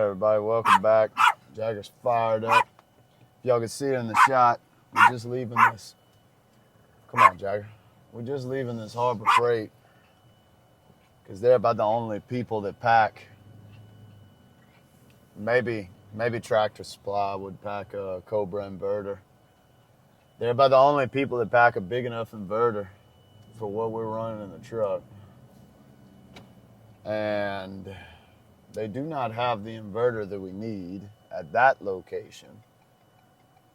Everybody, welcome back. Jagger's fired up. If y'all can see it in the shot, we're just leaving this. Come on, Jagger. We're just leaving this Harbor Freight because they're about the only people that pack. Maybe Tractor Supply would pack a Cobra inverter. They're about the only people that pack a big enough inverter for what we're running in the truck. And they do not have the inverter that we need at that location.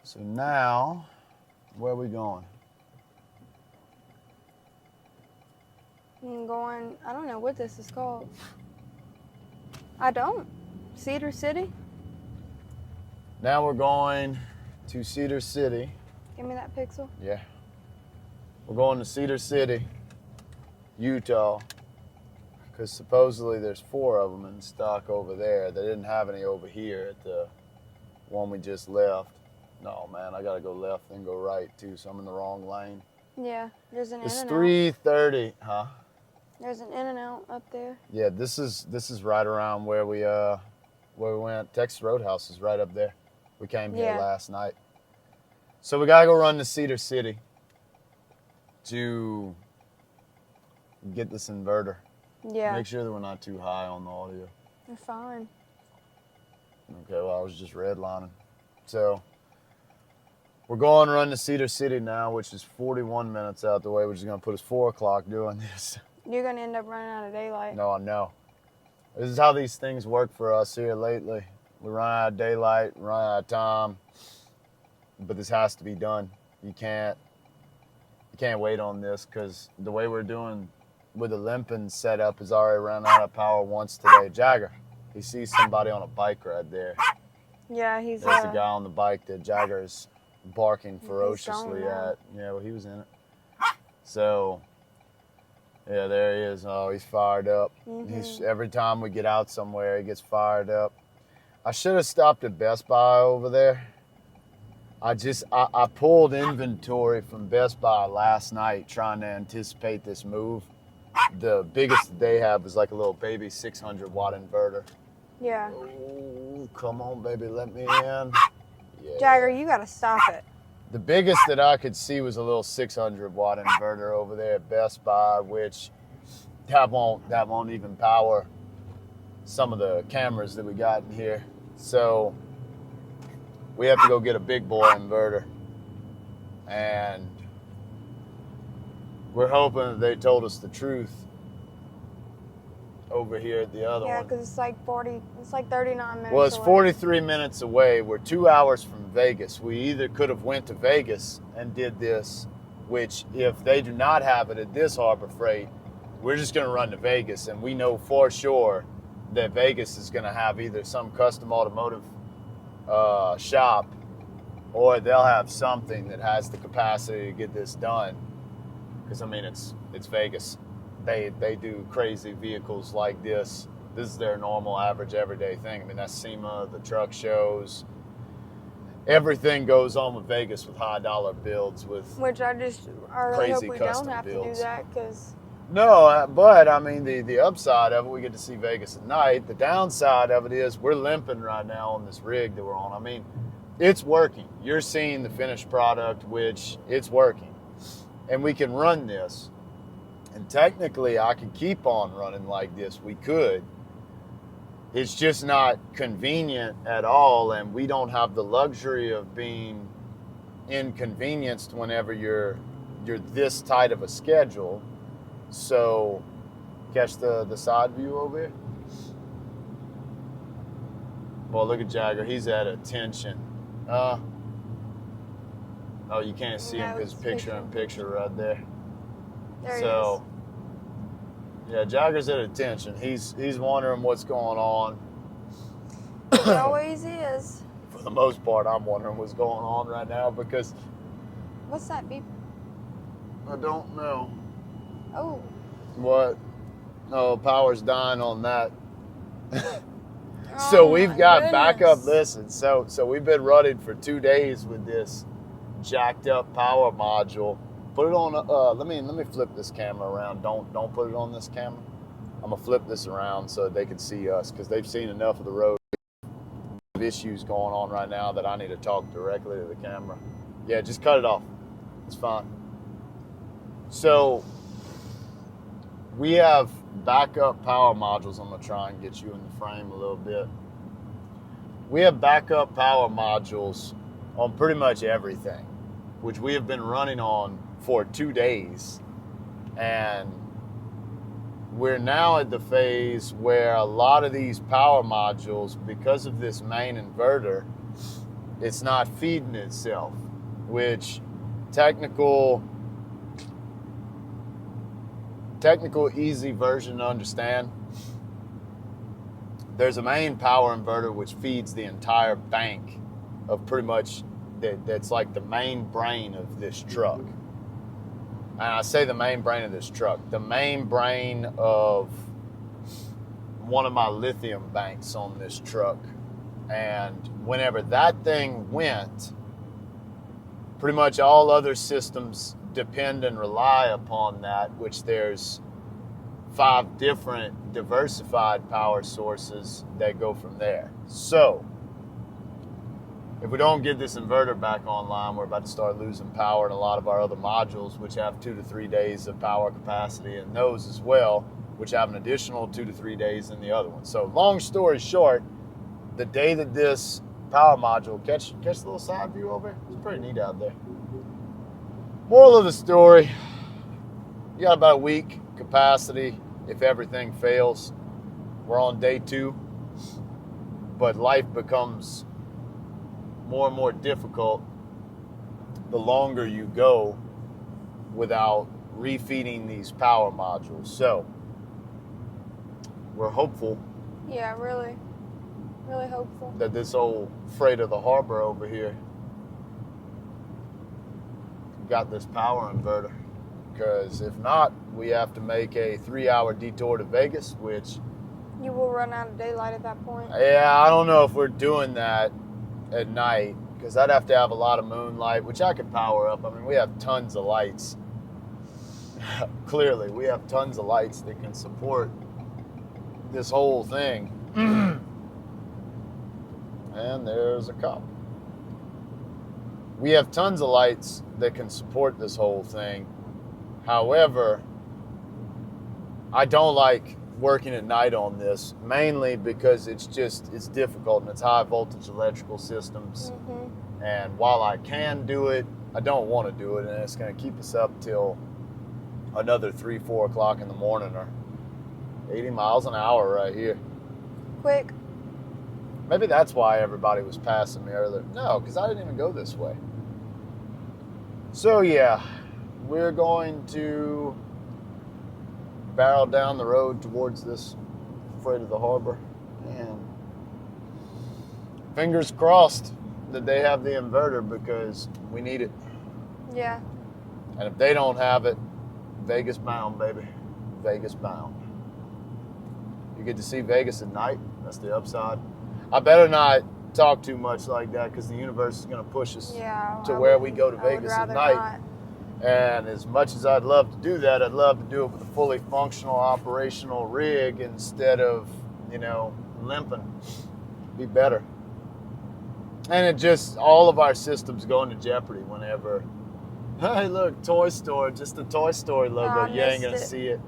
So now, where are we going? I'm going, I don't know what this is called. I don't. Cedar City? Now we're going to Cedar City. Give me that pixel. Yeah. We're going to Cedar City, Utah, because supposedly there's 4 of them in stock over there. They didn't have any over here at the one we just left. No, man, I got to go left and go right, too, so I'm in the wrong lane. Yeah, there's an It's In-N-Out. 3:30, huh? There's an In-N-Out up there. Yeah, this is right around where we went. Texas Roadhouse is right up there. We came here last night. So we got to go run to Cedar City to get this inverter. Yeah. Make sure that we're not too high on the audio. You're fine. Okay, well, I was just redlining. So we're going to run to Cedar City now, which is 41 minutes out the way, which is going to put us 4 o'clock doing this. You're going to end up running out of daylight. No, I know. This is how these things work for us here lately. We run out of daylight, run out of time, but this has to be done. You can't wait on this because the way we're doing with the limping setup is already run out of power once today. Jagger, he sees somebody on a bike right there. Yeah, There's the guy on the bike that Jagger is barking ferociously at. Yeah, well, he was in it. So, yeah, there he is. Oh, he's fired up. Mm-hmm. Every time we get out somewhere, he gets fired up. I should have stopped at Best Buy over there. I pulled inventory from Best Buy last night trying to anticipate this move. The biggest that they have was like a little baby 600 watt inverter. Yeah. Oh, come on, baby, let me in. Yeah. Jagger, you got to stop it. The biggest that I could see was a little 600 watt inverter over there at Best Buy, which that won't even power some of the cameras that we got in here. So we have to go get a big boy inverter. And we're hoping that they told us the truth over here at the other one. Yeah, because it's like 39 minutes Well, it's away. 43 minutes away. We're 2 hours from Vegas. We either could have went to Vegas and did this, which if they do not have it at this Harbor Freight, we're just going to run to Vegas. And we know for sure that Vegas is going to have either some custom automotive shop or they'll have something that has the capacity to get this done. Because, I mean, it's Vegas. They do crazy vehicles like this. This is their normal, average, everyday thing. I mean, that's SEMA, the truck shows. Everything goes on with Vegas with high dollar builds with Which I really crazy hope we don't custom have builds. to do that because... No, but I mean, the upside of it, we get to see Vegas at night. The downside of it is we're limping right now on this rig that we're on. I mean, it's working. You're seeing the finished product, which it's working. And we can run this. And technically, I could keep on running like this. We could. It's just not convenient at all, and we don't have the luxury of being inconvenienced whenever you're this tight of a schedule. So, catch the side view over here. Well, look at Jagger. He's at attention. Oh, you can't see him because picture right there. There So, yeah, Jagger's at attention. He's wondering what's going on. He always is. For the most part, I'm wondering what's going on right now because What's that beep? I don't know. Oh. What? Oh, power's dying on that. So we've got backup. Listen, so we've been running for 2 days with this jacked up power module. Put it on. Let me flip this camera around. Don't put it on this camera. I'm gonna flip this around so they can see us because they've seen enough of the road issues going on right now that I need to talk directly to the camera. Yeah, just cut it off. It's fine. So we have backup power modules. I'm going to try and get you in the frame a little bit. We have backup power modules on pretty much everything, which we have been running on for 2 days. And we're now at the phase where a lot of these power modules, because of this main inverter, it's not feeding itself, which technical easy version to understand. There's a main power inverter which feeds the entire bank of pretty much, that's like the main brain of this truck. And I say the main brain of this truck, the main brain of one of my lithium banks on this truck. And whenever that thing went, pretty much all other systems depend and rely upon that, which there's 5 different diversified power sources that go from there. So if we don't get this inverter back online, we're about to start losing power in a lot of our other modules, which have 2 to 3 days of power capacity, and those as well, which have an additional 2 to 3 days in the other one. So long story short, the day that this power module, catch the little side view over here? It's pretty neat out there. Moral of the story, you got about a week capacity if everything fails. We're on day 2, but life becomes more and more difficult the longer you go without refeeding these power modules. So we're hopeful. Yeah, really hopeful that this old freight of the harbor over here got this power inverter, because if not, we have to make a 3-hour detour to Vegas, which you will run out of daylight at that point. Yeah, I don't know if we're doing that at night, because I'd have to have a lot of moonlight, which I could power up. I mean, we have tons of lights. Clearly, we have tons of lights that can support this whole thing. And there's a cop. We have tons of lights that can support this whole thing. However, I don't like working at night on this, mainly because it's difficult, and it's high voltage electrical systems. Mm-hmm. And while I can do it, I don't want to do it, and it's going to keep us up till another 3-4 o'clock in the morning, or 80 miles an hour right here. Quick. Maybe that's why everybody was passing me earlier. No, because I didn't even go this way. So yeah, we're going to barrel down the road towards this freight of the harbor, and fingers crossed that they have the inverter, because we need it. Yeah. And if they don't have it, Vegas bound, baby. Vegas bound. You get to see Vegas at night. That's the upside. I better not talk too much like that, because the universe is going to push us to where we go to Vegas at night. Not. And as much as I'd love to do that, I'd love to do it with a fully functional operational rig instead of, limping. Be better. And it just, all of our systems go into jeopardy whenever, hey, look, Toy Store, just the Toy Story logo. You ain't going to see it.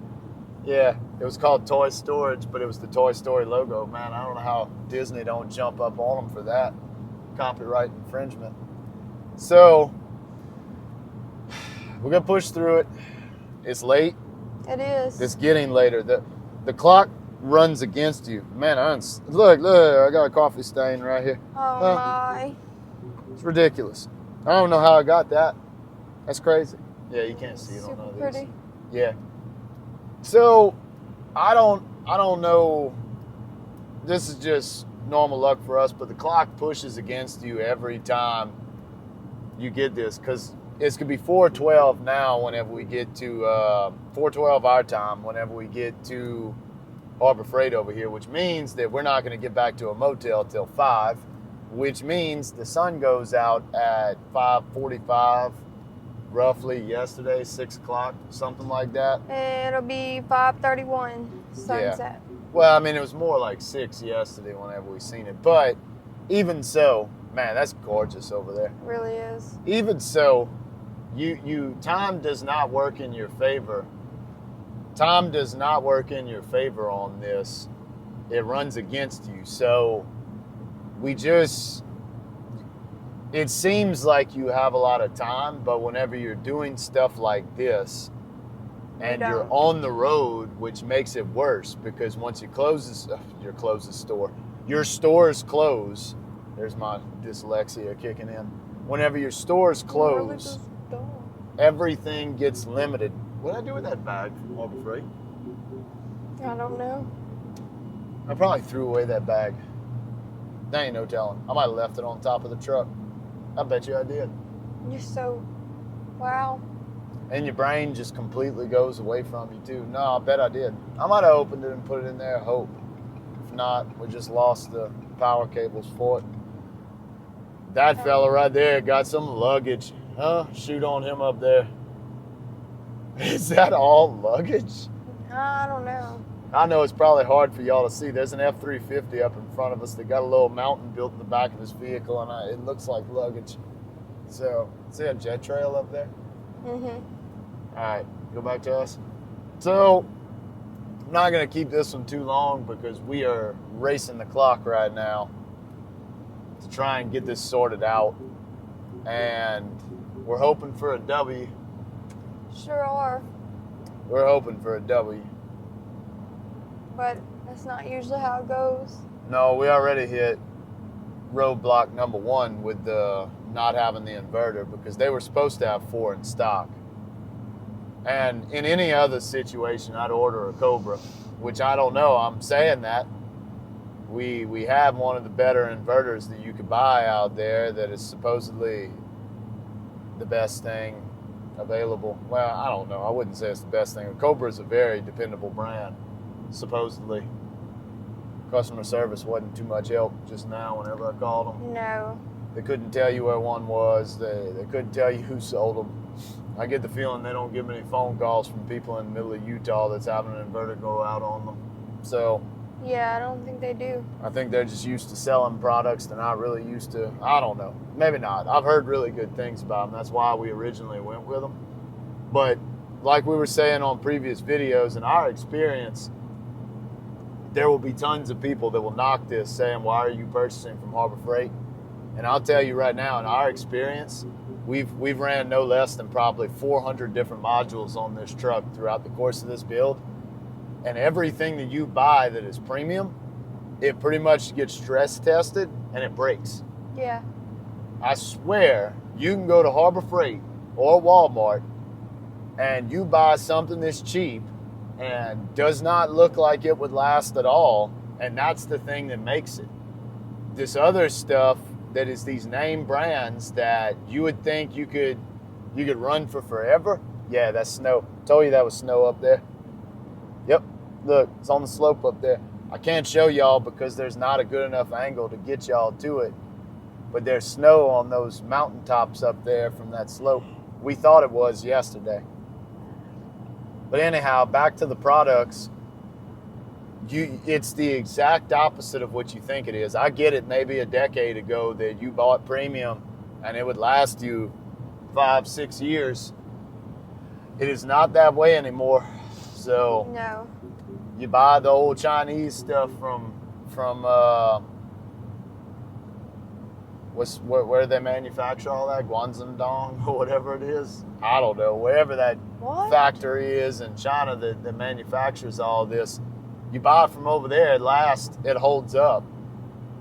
Yeah, it was called Toy Storage, but it was the Toy Story logo. Man, I don't know how Disney don't jump up on them for that. Copyright infringement. So we're going to push through it. It's late. It is. It's getting later. The clock runs against you. Man, look, I got a coffee stain right here. Oh, my. It's ridiculous. I don't know how I got that. That's crazy. Yeah, you can't see it on none of these. Pretty. Yeah. So, I don't know. This is just normal luck for us, but the clock pushes against you every time you get this, because it's going to be 4:12 now whenever we get to, 4:12 our time whenever we get to Harbor Freight over here, which means that we're not going to get back to a motel till 5, which means the sun goes out at 5:45, roughly yesterday, 6 o'clock, something like that. It'll be 5:31 sunset. Yeah. Well, I mean, it was more like 6 yesterday whenever we seen it, but even so, man, that's gorgeous over there. It really is. Even so, time does not work in your favor. Time does not work in your favor on this. It runs against you. So it seems like you have a lot of time, but whenever you're doing stuff like this and you're on the road, which makes it worse because once your stores close. There's my dyslexia kicking in. Whenever your stores close, everything gets limited. What did I do with that bag from Harbor Freight? I don't know. I probably threw away that bag. There ain't no telling. I might have left it on top of the truck. I bet you I did. You're so, wow. And your brain just completely goes away from you too. No, I bet I did. I might have opened it and put it in there, I hope. If not, we just lost the power cables for it. That fella right there got some luggage. Shoot on him up there. Is that all luggage? I don't know. I know it's probably hard for y'all to see. There's an F-350 up in front of us that got a little mountain built in the back of his vehicle, and it looks like luggage. So, see a jet trail up there? Mm-hmm. All right, go back to us. So, I'm not going to keep this one too long because we are racing the clock right now to try and get this sorted out. And we're hoping for a W. Sure are. We're hoping for a W. But that's not usually how it goes. No, we already hit roadblock number 1 with the not having the inverter because they were supposed to have 4 in stock. And in any other situation, I'd order a Cobra, which I don't know. I'm saying that. We have one of the better inverters that you could buy out there that is supposedly the best thing available. Well, I don't know. I wouldn't say it's the best thing. Cobra is a very dependable brand, supposedly. Customer service wasn't too much help just now whenever I called them. No. They couldn't tell you where one was. They couldn't tell you who sold them. I get the feeling they don't get many phone calls from people in the middle of Utah that's having an inverter go out on them. So yeah, I don't think they do. I think they're just used to selling products. They're not really used to, I don't know. Maybe not. I've heard really good things about them. That's why we originally went with them. But like we were saying on previous videos, in our experience, there will be tons of people that will knock this saying, why are you purchasing from Harbor Freight? And I'll tell you right now, in our experience, we've ran no less than probably 400 different modules on this truck throughout the course of this build. And everything that you buy that is premium, it pretty much gets stress tested and it breaks. Yeah. I swear, you can go to Harbor Freight or Walmart and you buy something that's cheap and does not look like it would last at all, and that's the thing that makes it. This other stuff that is these name brands that you would think you could run for forever. Yeah, that's snow. Told you that was snow up there. Yep, look, it's on the slope up there. I can't show y'all because there's not a good enough angle to get y'all to it, but there's snow on those mountaintops up there from that slope. We thought it was yesterday. But anyhow, back to the products. It's the exact opposite of what you think it is. I get it maybe a decade ago that you bought premium and it would last you 5-6 years. It is not that way anymore. So no. You buy the old Chinese stuff from where they manufacture all that, Guangzhou or whatever it is. I don't know, wherever that factory is in China that manufactures all this. You buy it from over there, it lasts, it holds up.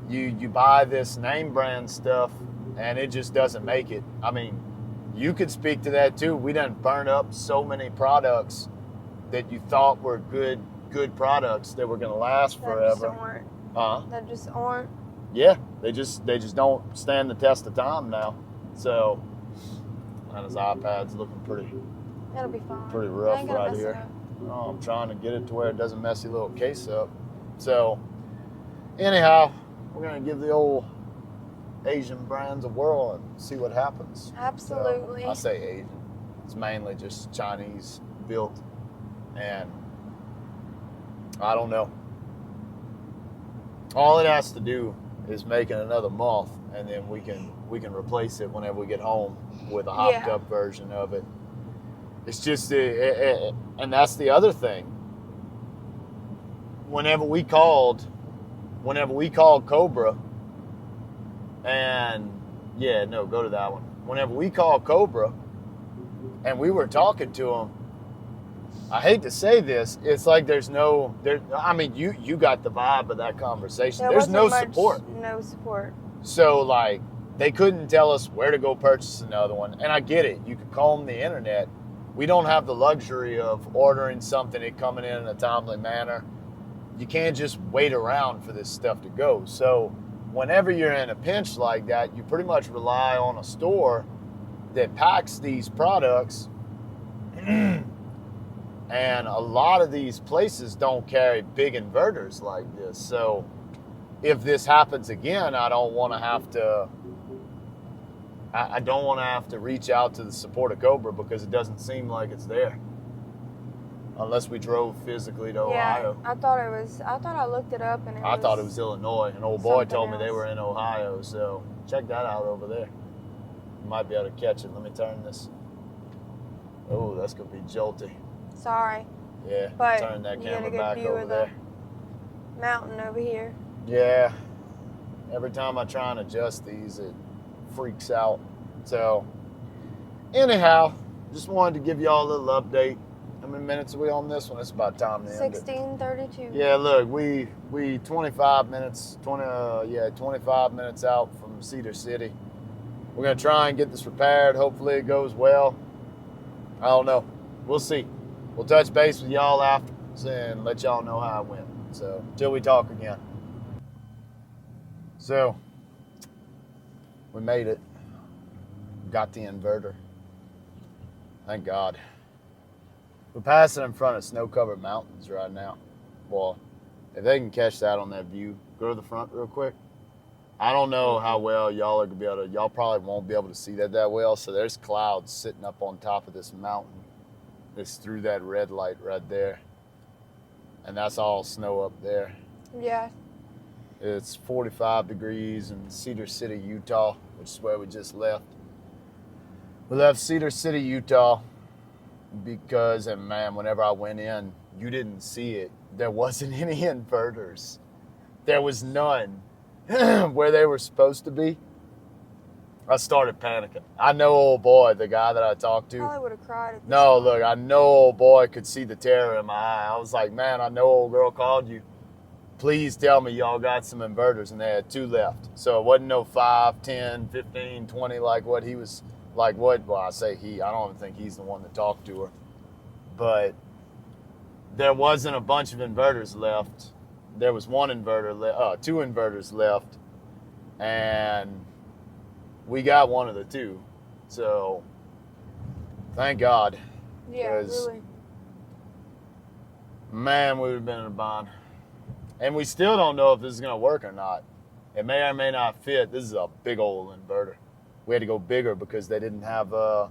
You buy this name brand stuff and it just doesn't make it. I mean, you could speak to that too. We done burn up so many products that you thought were good products that were gonna last forever. That just aren't. Yeah, they just don't stand the test of time now. So, and his iPad's looking pretty fine. Pretty rough right here. Oh, I'm trying to get it to where it doesn't mess your little case up. So, anyhow, we're gonna give the old Asian brands a whirl and see what happens. Absolutely. So, I say Asian. It's mainly just Chinese built, and I don't know. All it has to do is making another moth, and then we can replace it whenever we get home with a hopped up version of it. It's just, and that's the other thing. Whenever we called Cobra, and go to that one. Whenever we called Cobra, and we were talking to them, I hate to say this, it's like I mean, you got the vibe of that conversation. There's no support. No support. So, like, they couldn't tell us where to go purchase another one. And I get it. You could comb the internet. We don't have the luxury of ordering something and coming in a timely manner. You can't just wait around for this stuff to go. So, whenever you're in a pinch like that, you pretty much rely on a store that packs these products. And a lot of these places don't carry big inverters like this. So if this happens again, I don't want to have to reach out to the support of Cobra, because it doesn't seem like it's there. Unless we drove physically to Ohio. I thought I looked it up and I thought it was Illinois. An old boy told me they were in Ohio, so check that out over there. You might be able to catch it. Let me turn this. Oh, that's going to be jolty. Sorry. Yeah, but turn that camera back back over there. Mountain over here. Yeah. Every time I try and adjust these, it freaks out. So, anyhow, just wanted to give y'all a little update. How many minutes are we on this one? It's about time to end it. 16:32. Yeah, look, we 25 minutes out from Cedar City. We're gonna try and get this repaired. Hopefully it goes well. I don't know. We'll see. We'll touch base with y'all afterwards and let y'all know how it went. So, till we talk again. So, we made it. Got the inverter. Thank God. We're passing in front of snow-covered mountains right now. Well, if they can catch that on that view, go to the front real quick. I don't know how well y'all are going to be able to, y'all probably won't be able to see that well. So there's clouds sitting up on top of this mountain. It's through that red light right there. And that's all snow up there. Yeah. It's 45 degrees in Cedar City, Utah, which is where we just left. We left Cedar City, Utah, because, and man, whenever I went in, you didn't see it. There wasn't any inverters. There was none where they were supposed to be. I started panicking. I know old boy, the guy that I talked to. Probably would have cried. No, look, I know old boy could see the terror in my eye. I was like, man, I know old girl called you. Please tell me y'all got some inverters. And they had 2 left. So it wasn't no 5, 10, 15, 20 like what he was, like what, well, I say he. I don't even think he's the one that talked to her. But there wasn't a bunch of inverters left. There was 2 inverters left. And we got one of the 2. So, thank God. Yeah, really. Man, we would have been in a bind. And we still don't know if this is going to work or not. It may or may not fit. This is a big old inverter. We had to go bigger because they didn't have, I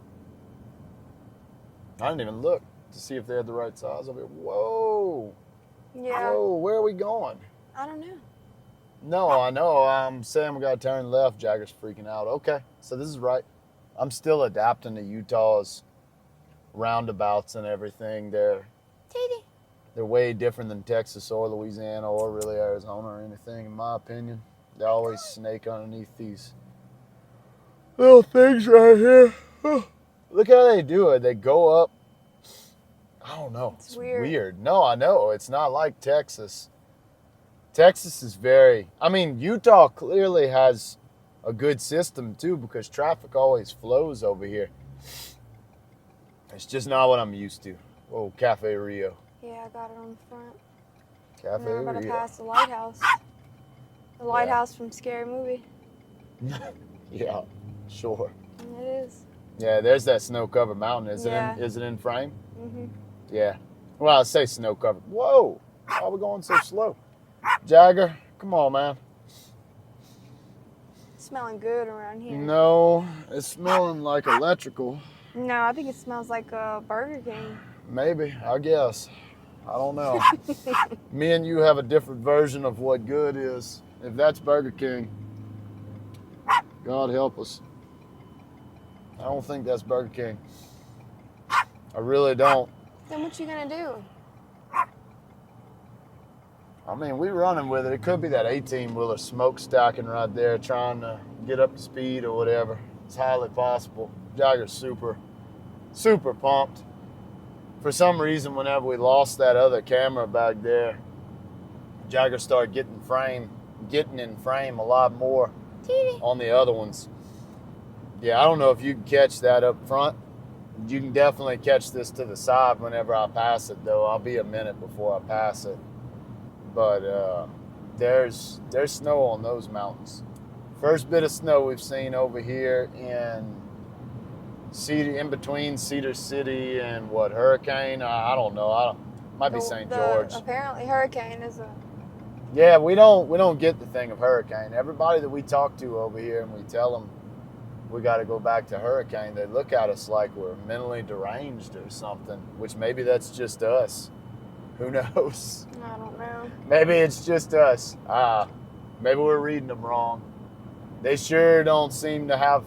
didn't even look to see if they had the right size of it. Whoa. Yeah. Whoa, where are we going? I don't know. No, I know. I'm saying we got to turn left. Jagger's freaking out. Okay, so this is right. I'm still adapting to Utah's roundabouts and everything. They're way different than Texas or Louisiana or really Arizona or anything, in my opinion. They always snake underneath these little things right here. Look how they do it. They go up. I don't know. It's weird. No, I know. It's not like Texas. Texas is Utah clearly has a good system too, because traffic always flows over here. It's just not what I'm used to. Whoa, Cafe Rio. Yeah, I got it on the front. Cafe Rio. I'm about to pass the lighthouse. The lighthouse from Scary Movie. Yeah, sure. It is. Yeah, there's that snow-covered mountain. Is it in frame? Mm-hmm. Yeah. Well, I say snow-covered. Whoa! Why are we going so slow? Jagger, come on, man. It's smelling good around here. No, it's smelling like electrical. No, I think it smells like a Burger King. Maybe, I guess. I don't know. Me and you have a different version of what good is. If that's Burger King, God help us. I don't think that's Burger King. I really don't. Then what you gonna do? I mean, we running with it. It could be that 18-wheeler smokestacking right there, trying to get up to speed or whatever. It's highly possible. Jagger's super, super pumped. For some reason, whenever we lost that other camera back there, Jagger started getting in frame a lot more on the other ones. Yeah, I don't know if you can catch that up front. You can definitely catch this to the side whenever I pass it, though. I'll be a minute before I pass it. But there's snow on those mountains. First bit of snow we've seen over here in between Cedar City and Hurricane? I don't know. Might be St. George. Apparently Hurricane is a... Yeah, we don't get the thing of Hurricane. Everybody that we talk to over here and we tell them we got to go back to Hurricane, they look at us like we're mentally deranged or something, which maybe that's just us. Who knows? I don't know. Maybe it's just us. Maybe we're reading them wrong. They sure don't seem to have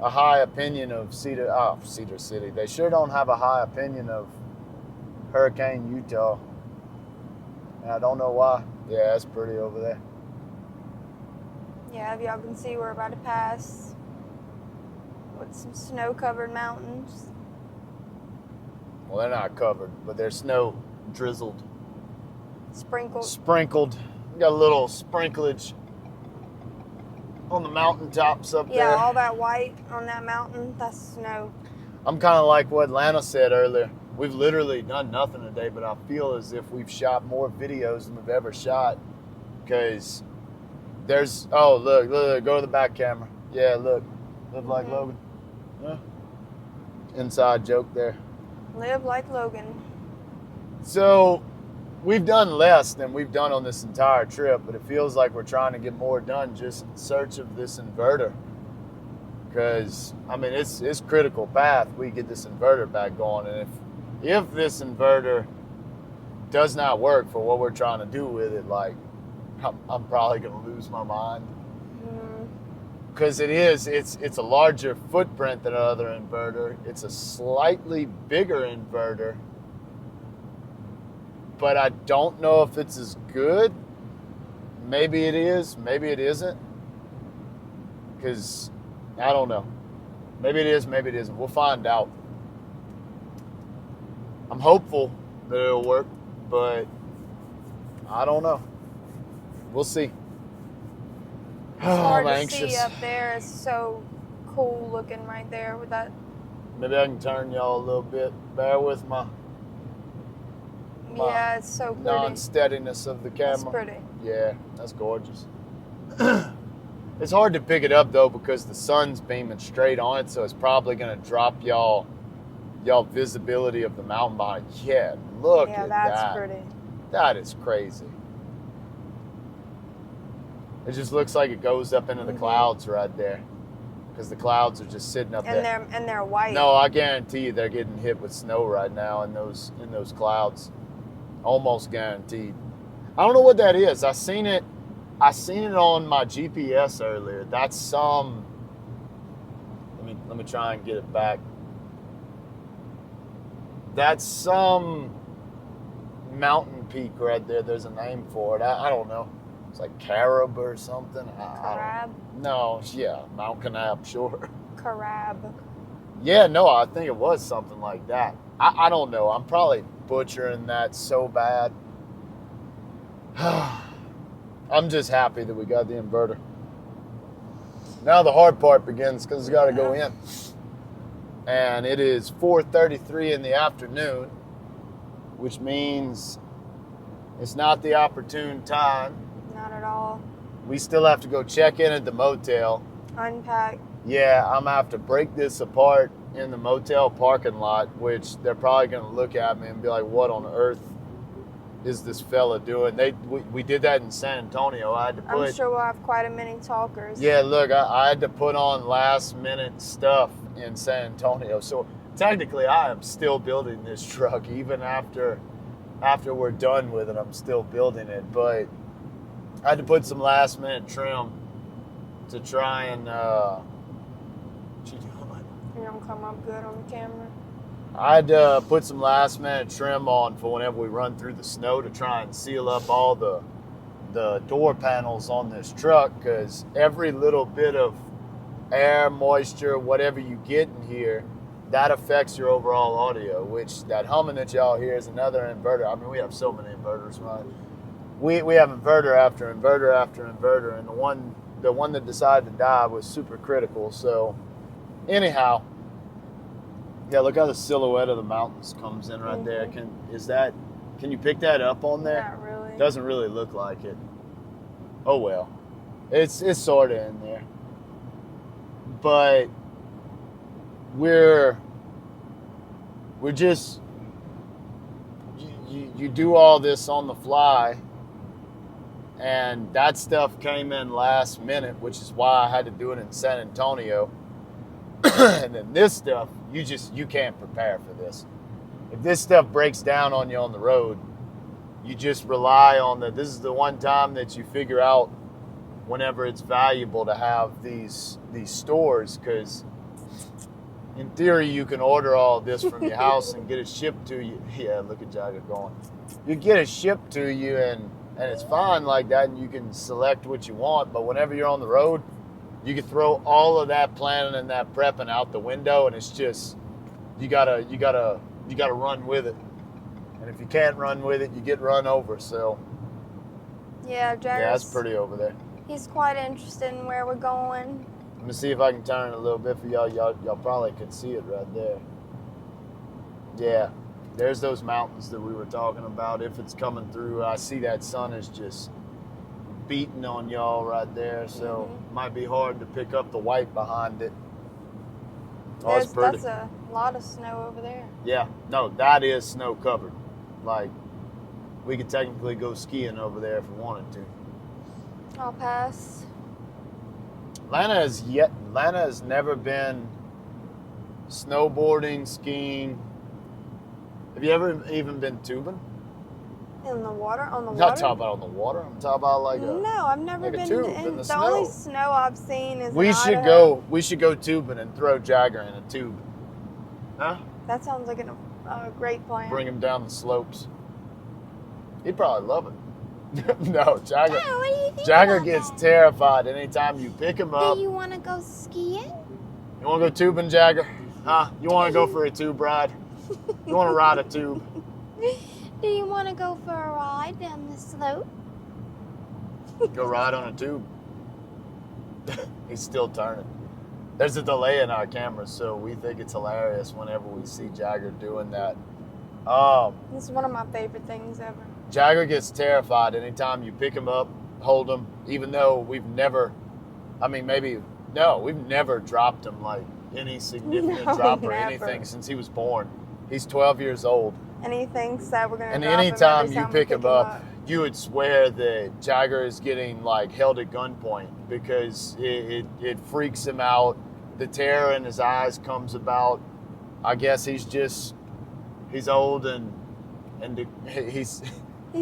a high opinion of Cedar City. They sure don't have a high opinion of Hurricane, Utah. And I don't know why. Yeah, it's pretty over there. Yeah, if y'all can see, we're about to pass with some snow-covered mountains. Well, they're not covered, but they're snow drizzled. Sprinkled. We got a little sprinklage on the mountaintops up there. Yeah, all that white on that mountain, that's snow. I'm kind of like what Lana said earlier. We've literally done nothing today, but I feel as if we've shot more videos than we've ever shot. Because there's, look, go to the back camera. Yeah, look. Live like Logan. Yeah. Inside joke there. Live like Logan. So, we've done less than we've done on this entire trip, but it feels like we're trying to get more done just in search of this inverter. Because, I mean, it's critical path. We get this inverter back going, and if this inverter does not work for what we're trying to do with it, like, I'm probably going to lose my mind. Because it's a larger footprint than another inverter. It's a slightly bigger inverter. But I don't know if it's as good. Maybe it is, maybe it isn't. Because, I don't know. Maybe it is, maybe it isn't. We'll find out. I'm hopeful that it'll work, but I don't know. We'll see. It's hard to see up there. It's so cool looking right there with that. Maybe I can turn y'all a little bit. Bear with my yeah, it's so pretty. Non-steadiness of the camera. It's pretty. Yeah, that's gorgeous. It's hard to pick it up though because the sun's beaming straight on it, so it's probably gonna drop y'all visibility of the mountain behind. Yeah, look at that. Yeah, that's pretty. That is crazy. It just looks like it goes up into the clouds right there. Because the clouds are just sitting up there. And they're white. No, I guarantee you they're getting hit with snow right now in those clouds. Almost guaranteed. I don't know what that is. I seen it on my GPS earlier. That's some let me try and get it back. That's some mountain peak right there. There's a name for it. I don't know. It's like Carib or something. Carib? No, yeah, Mount Kanab, sure. Carib. Yeah, no, I think it was something like that. I don't know. I'm probably butchering that so bad. I'm just happy that we got the inverter. Now the hard part begins because it's got to go in. And it is 4:33 in the afternoon, which means it's not the opportune time. Not at all. We still have to go check in at the motel. Unpack. Yeah, I'm going to have to break this apart in the motel parking lot, which they're probably going to look at me and be like, what on earth is this fella doing? We did that in San Antonio. I'm sure we'll have quite a many talkers. Yeah, look, I had to put on last minute stuff in San Antonio. So technically I am still building this truck. Even after we're done with it, I'm still building it. But I had to put some last minute trim to try and what you doing? You don't come up good on the camera. I had to put some last minute trim on for whenever we run through the snow to try and seal up all the door panels on this truck, because every little bit of air, moisture, whatever you get in here, that affects your overall audio, which that humming that y'all hear is another inverter. I mean, we have so many inverters, right? We have inverter after inverter after inverter, and the one that decided to die was super critical. So anyhow, yeah, look how the silhouette of the mountains comes in right there. Can you pick that up on there? Not really. Doesn't really look like it. Oh well, it's sort of in there, but we're just you do all this on the fly, and that stuff came in last minute, which is why I had to do it in San Antonio. And then this stuff, you can't prepare for this. If this stuff breaks down on you on the road, you just rely on this is the one time that you figure out whenever it's valuable to have these stores, because in theory you can order all this from your house and get it shipped to you. Yeah, look at Jagger going. You get it shipped to you and it's fine like that, and you can select what you want. But whenever you're on the road, you can throw all of that planning and that prepping out the window, and it's just you gotta run with it. And if you can't run with it, you get run over. So Yeah, Jagger's, yeah, that's pretty over there. He's quite interested in where we're going. Let me see if I can turn it a little bit for y'all. Y'all probably could see it right there. Yeah, there's those mountains that we were talking about. If it's coming through, I see that sun is just beating on y'all right there. So might be hard to pick up the white behind it. Oh, it's pretty. That's a lot of snow over there. Yeah, no, that is snow covered. Like, we could technically go skiing over there if we wanted to. I'll pass. Atlanta has never been snowboarding, skiing. Have you ever even been tubing? In the water? On the I'm water? not talking about on the water. I'm talking about like a No, I've never like a been tube in in the the snow. only snow I've seen is We in should Idaho. We should go tubing and throw Jagger in a tube. Huh? That sounds like a great plan. Bring him down the slopes. He'd probably love it. No, Jagger. Oh, what do you think Jagger about gets that? terrified anytime you pick him up. Do you want to go skiing? You want to go tubing, Jagger? Huh? You want to go for a tube ride? You want to ride a tube? Do you want to go for a ride down the slope? Go ride on a tube. He's still turning. There's a delay in our camera, so we think it's hilarious whenever we see Jagger doing that. This is one of my favorite things ever. Jagger gets terrified anytime you pick him up, hold him, even though we've never dropped him like any significant No, drop or never. anything since he was born. He's 12 years old. And he thinks that we're going to And drop anytime him you every pick time him we up, you would swear that Jagger is getting like held at gunpoint, because it freaks him out. The terror in his eyes comes about. I guess he's old and he's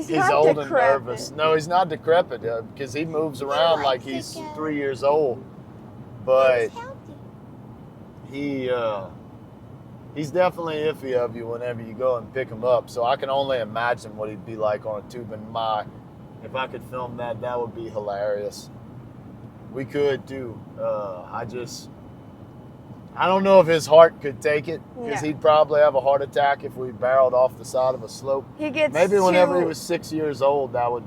not old decrepit. and nervous. No, he's not decrepit because he moves around like he's 3 years old. But He's healthy. he's definitely iffy of you whenever you go and pick him up. So I can only imagine what he'd be like on a tube. And if I could film that, that would be hilarious. We could too. I don't know if his heart could take it, because Yeah. he'd probably have a heart attack if we barreled off the side of a slope. He gets Maybe whenever he too- was 6 years old, that would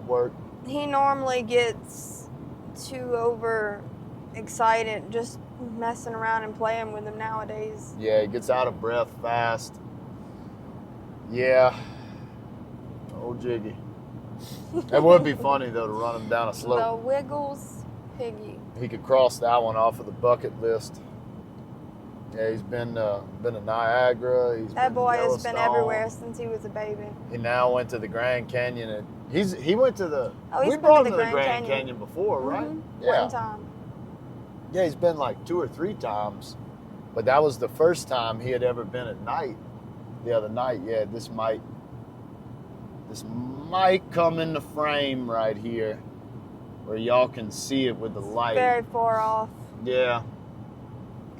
work. He normally gets too over excited just messing around and playing with him nowadays. Yeah, he gets out of breath fast. Yeah. Oh, Jiggy. It would be funny, though, to run him down a slope. The Wiggles Piggy. He could cross that one off of the bucket list. Yeah, he's been to Niagara. That boy has been Yellowstone. everywhere since he was a baby. He now went to the Grand Canyon, and he went to the. Oh, he's we been brought to him the to the Grand Grand Canyon. Canyon before, right? Mhm. Yeah. One time. Yeah, he's been like 2 or 3 times, but that was the first time he had ever been at night. The other night, yeah. This might come into frame right here. where y'all can see it with the light. Very far off. Yeah.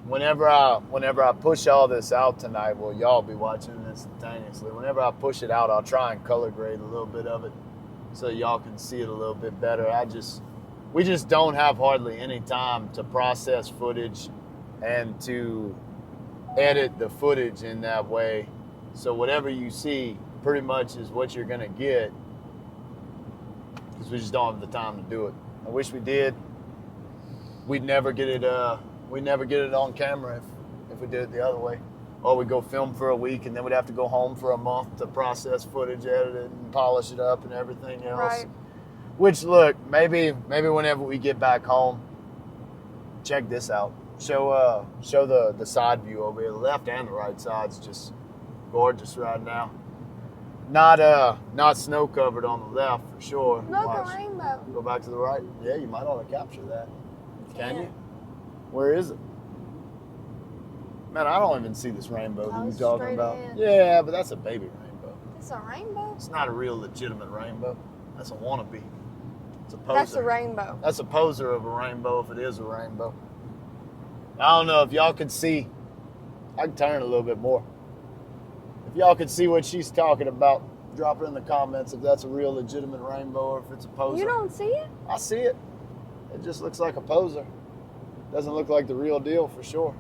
Whenever I push all this out tonight, well, y'all be watching it instantaneously. Whenever I push it out, I'll try and color grade a little bit of it so y'all can see it a little bit better. We just don't have hardly any time to process footage and to edit the footage in that way. So whatever you see pretty much is what you're gonna get, because we just don't have the time to do it. I wish we did. We'd never get it on camera if we did it the other way. Or we'd go film for a week and then we'd have to go home for a month to process footage, edit it, and polish it up and everything else. Right. Which, look, maybe whenever we get back home, check this out. Show the side view over here. The left and the right side's just gorgeous right now. Not snow covered on the left for sure. Look, Watch. a rainbow. Go back to the right. Yeah, you might want to capture that. Can Yeah. you? Where is it? Man, I don't even see this rainbow that you're talking straight about. ahead. Yeah, but that's a baby rainbow. It's a rainbow? It's not a real legitimate rainbow. That's a wannabe. It's a poser. That's a rainbow. That's a poser of a rainbow if it is a rainbow. I don't know if y'all can see. I can turn it a little bit more. If y'all can see what she's talking about, drop it in the comments if that's a real legitimate rainbow or if it's a poser. You don't see it? I see it. It just looks like a poser. Doesn't look like the real deal for sure.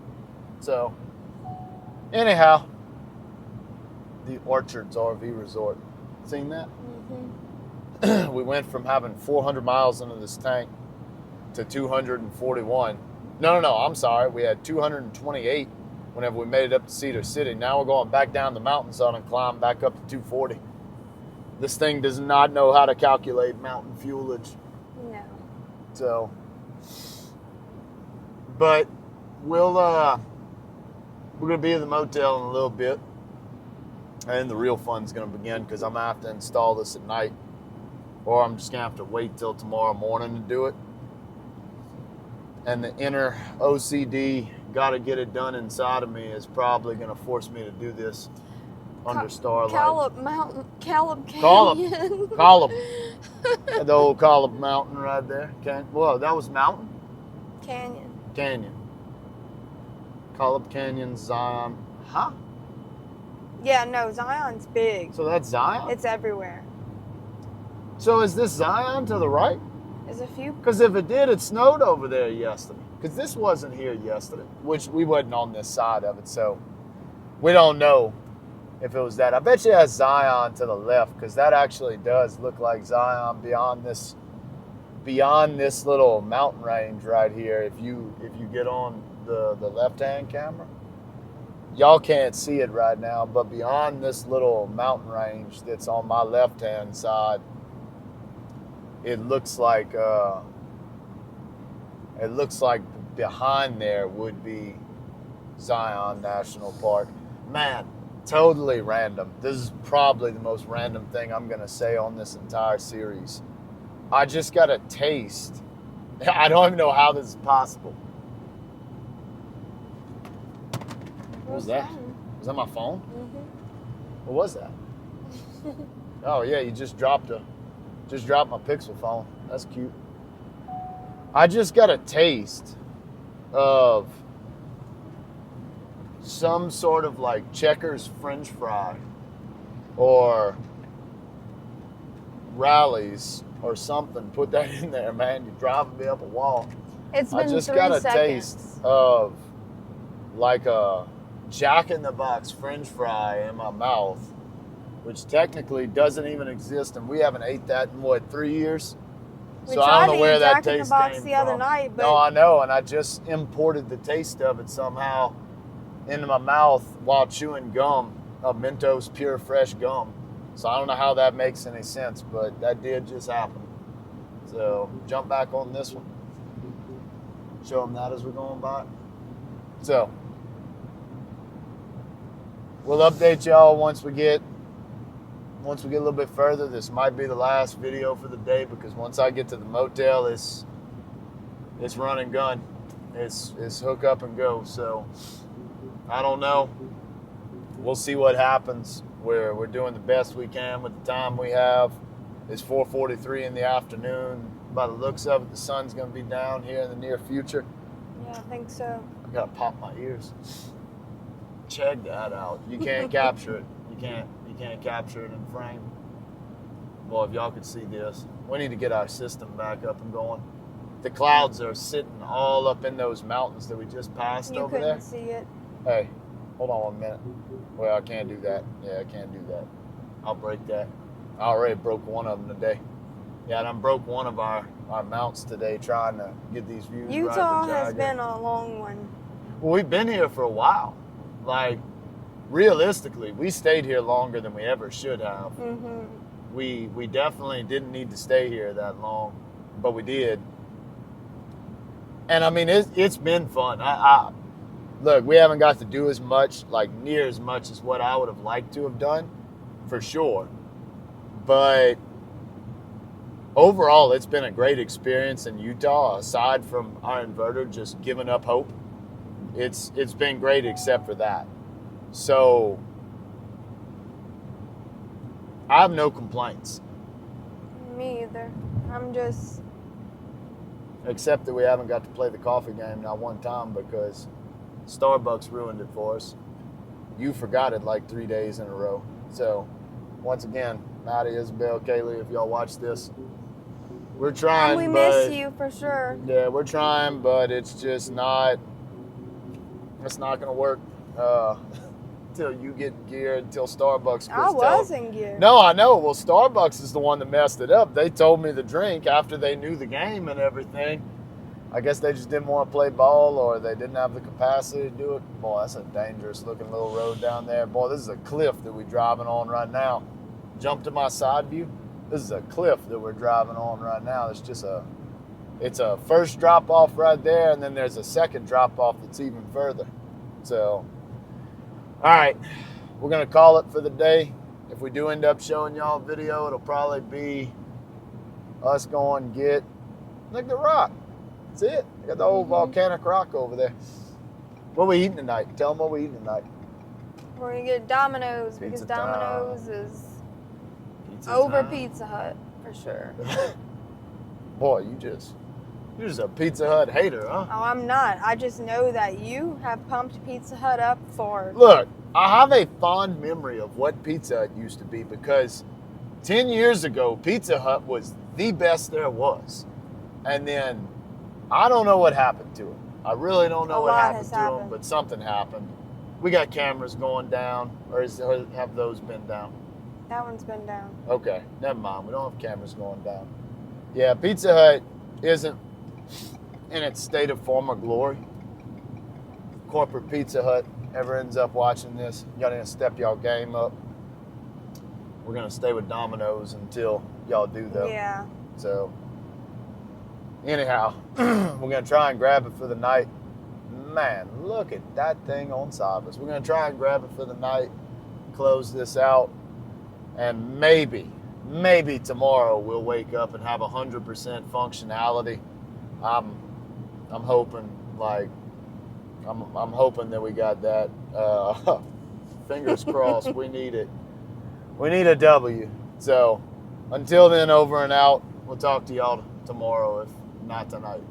So, anyhow, the Orchards RV Resort. Seen that? Mm-hmm. We went from having 400 miles into this tank to 241. No, I'm sorry. We had 228 whenever we made it up to Cedar City. Now we're going back down the mountainside and climb back up to 240. This thing does not know how to calculate mountain fuelage. No. So, but we're gonna be in the motel in a little bit, and the real fun's gonna begin because I'm gonna have to install this at night, or I'm just gonna have to wait till tomorrow morning to do it. And the inner OCD, gotta get it done inside of me, is probably gonna force me to do this under starlight. Caleb Canyon. Collop. The old Collop Mountain right there. Well, that was mountain? Canyon. Collop Canyon, Zion. Huh? Yeah, no, Zion's big. So that's Zion? It's everywhere. So is this Zion to the right? There's a few. Because if it did, it snowed over there yesterday. Because this wasn't here yesterday, which we wasn't on this side of it, so we don't know if it was that. I bet you it has Zion to the left, because that actually does look like Zion beyond this little mountain range right here. If you get on the left-hand camera, y'all can't see it right now, but beyond this little mountain range that's on my left-hand side, it looks like behind there would be Zion National Park. Man, totally random. This is probably the most random thing I'm gonna say on this entire series. I just got a taste. I don't even know how this is possible. What was that? Was that my phone? Mm-hmm. What was that? Oh yeah, you just dropped my Pixel phone. That's cute. I just got a taste of some sort of like Checkers French fry or Rallies or something. Put that in there, man. You're driving me up a wall. It's been 3 seconds. I just got a taste of like a Jack in the Box French fry in my mouth, which technically doesn't even exist, and we haven't ate that in 3 years. We so I don't know where that Jack in the taste Box came the other from. night, but No, I know, and I just imported the taste of it somehow into my mouth while chewing gum, a Mentos Pure Fresh gum. So I don't know how that makes any sense, but that did just happen. So jump back on this one. Show them that as we're going by. So we'll update y'all once we get a little bit further. This might be the last video for the day, because once I get to the motel, it's run and gun. It's hook up and go. So I don't know. We'll see what happens. We're doing the best we can with the time we have. It's 4:43 in the afternoon. By the looks of it, the sun's going to be down here in the near future. Yeah, I think so. I got to pop my ears. Check that out. You can't capture it. You can't capture it in frame. Well, if y'all could see this, we need to get our system back up and going. The clouds are sitting all up in those mountains that we just passed over there. You couldn't see it. Hey, hold on 1 minute. Well, I can't do that. Yeah, I can't do that. I'll break that. I already broke one of them today. Yeah, and I broke one of our mounts today trying to get these views right. Utah has been a long one. Well, we've been here for a while. Like, realistically, we stayed here longer than we ever should have. Mm-hmm. We definitely didn't need to stay here that long, but we did. And I mean, it's been fun. Look, we haven't got to do as much, like near as much as what I would have liked to have done, for sure. But overall, it's been a great experience in Utah. Aside from our inverter just giving up hope, it's been great except for that. So I have no complaints. Me either. I'm just... Except that we haven't got to play the coffee game not one time because Starbucks ruined it for us. You forgot it like 3 days in a row. So, once again, Maddie, Isabel, Kaylee, if y'all watch this, we're trying, and we miss you for sure. Yeah, we're trying, but it's just not, it's not going to work until you get in gear, until Starbucks quits. I was in gear. No, I know. Well, Starbucks is the one that messed it up. They told me the drink after they knew the game and everything. I guess they just didn't want to play ball or they didn't have the capacity to do it. Boy, that's a dangerous looking little road down there. Boy, this is a cliff that we're driving on right now. Jump to my side view. This is a cliff that we're driving on right now. It's a first drop off right there, and then there's a second drop off that's even further. So, all right, we're gonna call it for the day. If we do end up showing y'all a video, it'll probably be us going get, look at the rock. That's it. I got the old volcanic rock over there. What we eating tonight? Tell them what we eating tonight. We're going to get Domino's because Pizza Domino's time. is Pizza over time. Pizza Hut for sure. Boy, you're just a Pizza Hut hater, huh? Oh, I'm not. I just know that you have pumped Pizza Hut up for... Look, I have a fond memory of what Pizza Hut used to be because 10 years ago, Pizza Hut was the best there was. And then I don't know what happened to it. I really don't know what happened to them, but something happened. We got cameras going down, or have those been down? That one's been down. Okay, never mind. We don't have cameras going down. Yeah, Pizza Hut isn't in its state of former glory. Corporate Pizza Hut ever ends up watching this, y'all need to step y'all game up. We're going to stay with Domino's until y'all do, though. Yeah. So, anyhow, we're going to try and grab it for the night. Man, look at that thing on Cybers. We're going to try and grab it for the night, close this out, and maybe tomorrow we'll wake up and have 100% functionality. I'm hoping, like, I'm hoping that we got that. Fingers crossed. We need it. We need a W. So, until then, over and out. We'll talk to y'all tomorrow, if not tonight.